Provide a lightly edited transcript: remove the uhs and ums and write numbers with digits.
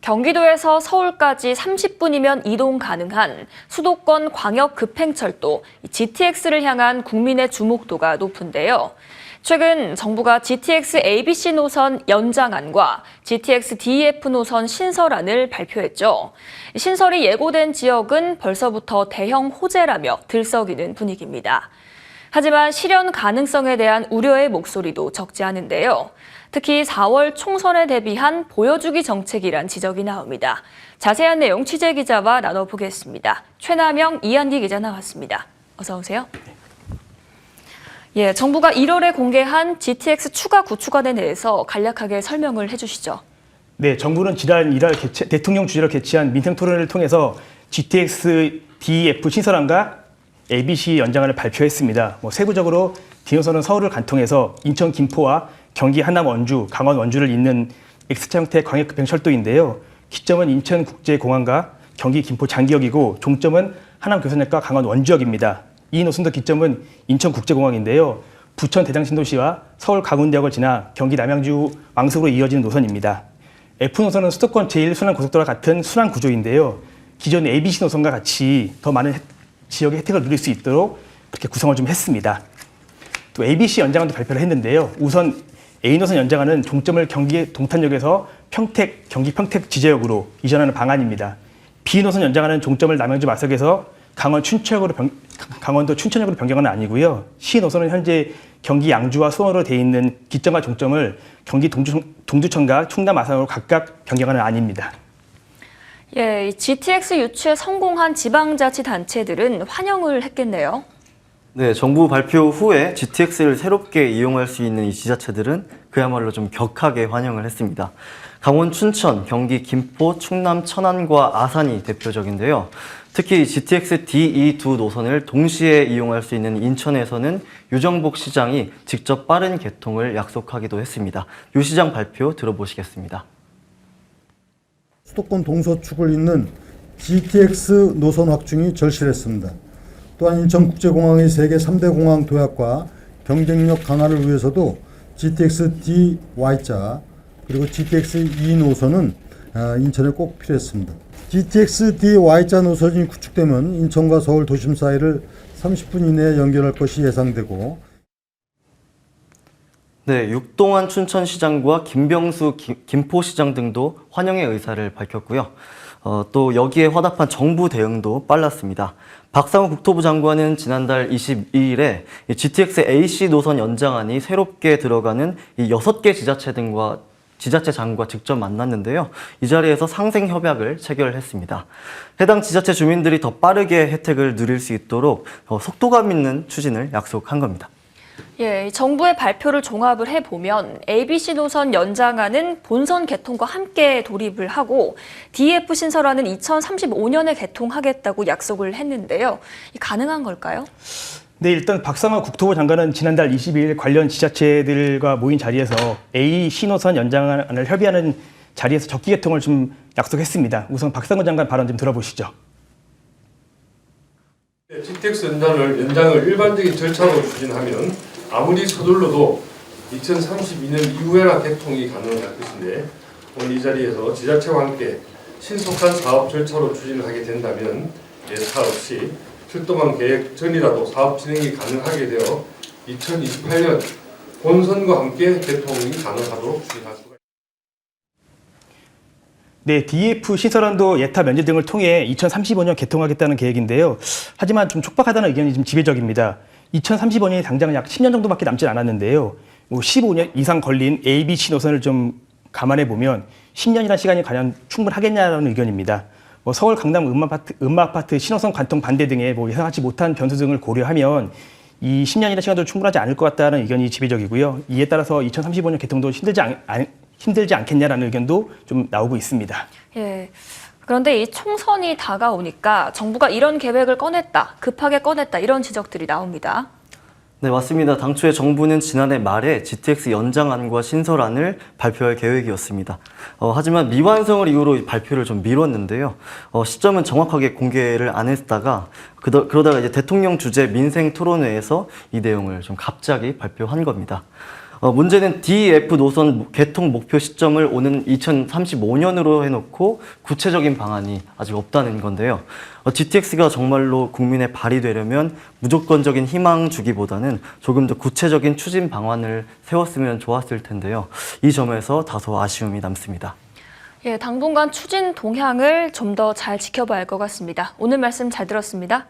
경기도에서 서울까지 30분이면 이동 가능한 수도권 광역 급행철도 GTX를 향한 국민의 주목도가 높은데요. 최근 정부가 GTX ABC 노선 연장안과 GTX DEF 노선 신설안을 발표했죠. 신설이 예고된 지역은 벌써부터 대형 호재라며 들썩이는 분위기입니다. 하지만 실현 가능성에 대한 우려의 목소리도 적지 않은데요. 특히 4월 총선에 대비한 보여주기 정책이란 지적이 나옵니다. 자세한 내용 취재 기자와 나눠보겠습니다. 최남영, 이한기 기자 나왔습니다. 어서 오세요. 예, 정부가 1월에 공개한 GTX 추가 구축안에 대해서 간략하게 설명을 해주시죠. 네, 정부는 지난 1월 대통령 주재로 개최한 민생 토론회를 통해서 GTX DEF 신설안과 ABC 연장안을 발표했습니다. 세부적으로 D노선은 서울을 관통해서 인천 김포와 경기 하남 원주, 강원 원주를 잇는 X자 형태 광역 급행철도인데요. 기점은 인천국제공항과 경기 김포 장기역이고 종점은 하남 교선역과 강원 원주역입니다. 이 노선도 기점은 인천국제공항인데요. 부천 대장신도시와 서울 강운대역을 지나 경기 남양주 왕석으로 이어지는 노선입니다. F노선은 수도권 제1순환고속도로와 같은 순환 구조인데요. 기존 ABC 노선과 같이 더 많은 지역의 혜택을 누릴 수 있도록 그렇게 구성을 좀 했습니다. 또 ABC 연장안도 발표를 했는데요. 우선 A노선 연장안은 종점을 경기 동탄역에서 경기 평택 지제역으로 이전하는 방안입니다. B노선 연장안은 종점을 남양주 마석에서 강원도 춘천역으로 변경하는 아니고요. C노선은 현재 경기 양주와 수원으로 돼 있는 기점과 종점을 경기 동두천과 충남 아산으로 각각 변경하는 안입니다. 예, GTX 유치에 성공한 지방자치단체들은 환영을 했겠네요. 네, 정부 발표 후에 GTX를 새롭게 이용할 수 있는 이 지자체들은 그야말로 좀 격하게 환영을 했습니다. 강원 춘천, 경기 김포, 충남 천안과 아산이 대표적인데요. 특히 GTX DE 두 노선을 동시에 이용할 수 있는 인천에서는 유정복 시장이 직접 빠른 개통을 약속하기도 했습니다. 유 시장 발표 들어보시겠습니다. 수도권 동서축을 잇는 GTX 노선 확충이 절실했습니다. 또한 인천국제공항의 세계 3대 공항 도약과 경쟁력 강화를 위해서도 GTX DY자 그리고 GTX E 노선은 인천에 꼭 필요했습니다. GTX DY자 노선이 구축되면 인천과 서울 도심 사이를 30분 이내에 연결할 것이 예상되고 네, 육동환 춘천시장과 김병수 김포시장 등도 환영의 의사를 밝혔고요. 또 여기에 화답한 정부 대응도 빨랐습니다. 박상우 국토부 장관은 지난달 22일에 GTX AC 노선 연장안이 새롭게 들어가는 이 6개 지자체장과 직접 만났는데요. 이 자리에서 상생 협약을 체결했습니다. 해당 지자체 주민들이 더 빠르게 혜택을 누릴 수 있도록 속도감 있는 추진을 약속한 겁니다. 예, 정부의 발표를 종합을 해보면 ABC 노선 연장안은 본선 개통과 함께 도입을 하고 DEF 신설안은 2035년에 개통하겠다고 약속을 했는데요. 가능한 걸까요? 네, 일단 박상호 국토부 장관은 지난달 22일 관련 지자체들과 모인 자리에서 AC 노선 연장안을 협의하는 자리에서 적기 개통을 좀 약속했습니다. 우선 박상호 장관 발언 좀 들어보시죠. GTX 연장을 일반적인 절차로 추진하면 아무리 서둘러도 2032년 이후에나 개통이 가능할 것인데 오늘 이 자리에서 지자체와 함께 신속한 사업 절차로 추진을 하게 된다면 예사 없이 출동한 계획 전이라도 사업 진행이 가능하게 되어 2028년 본선과 함께 개통이 가능하도록 추진할 수가 있습니다. 네, DEF 신설안도 예타 면제 등을 통해 2035년 개통하겠다는 계획인데요. 하지만 좀 촉박하다는 의견이 좀 지배적입니다. 2035년이 당장 약 10년 정도밖에 남지 않았는데요. 15년 이상 걸린 ABC 노선을 좀 감안해 보면 10년이라는 시간이 과연 충분하겠냐는 의견입니다. 서울 강남 음마아파트 신호선 관통 반대 등의 예상하지 못한 변수 등을 고려하면 이 10년이라는 시간도 충분하지 않을 것 같다는 의견이 지배적이고요. 이에 따라서 2035년 개통도 힘들지 않겠냐라는 의견도 좀 나오고 있습니다. 예. 그런데 이 총선이 다가오니까 정부가 이런 계획을 급하게 꺼냈다 이런 지적들이 나옵니다. 네, 맞습니다. 당초에 정부는 지난해 말에 GTX 연장안과 신설안을 발표할 계획이었습니다. 하지만 미완성을 이유로 발표를 좀 미뤘는데요. 시점은 정확하게 공개를 안 했다가 그러다가 이제 대통령 주재 민생 토론회에서 이 내용을 좀 갑자기 발표한 겁니다. 문제는 DF 노선 개통 목표 시점을 오는 2035년으로 해놓고 구체적인 방안이 아직 없다는 건데요. GTX가 정말로 국민의 발이 되려면 무조건적인 희망 주기보다는 조금 더 구체적인 추진 방안을 세웠으면 좋았을 텐데요. 이 점에서 다소 아쉬움이 남습니다. 예, 당분간 추진 동향을 좀 더 잘 지켜봐야 할 것 같습니다. 오늘 말씀 잘 들었습니다.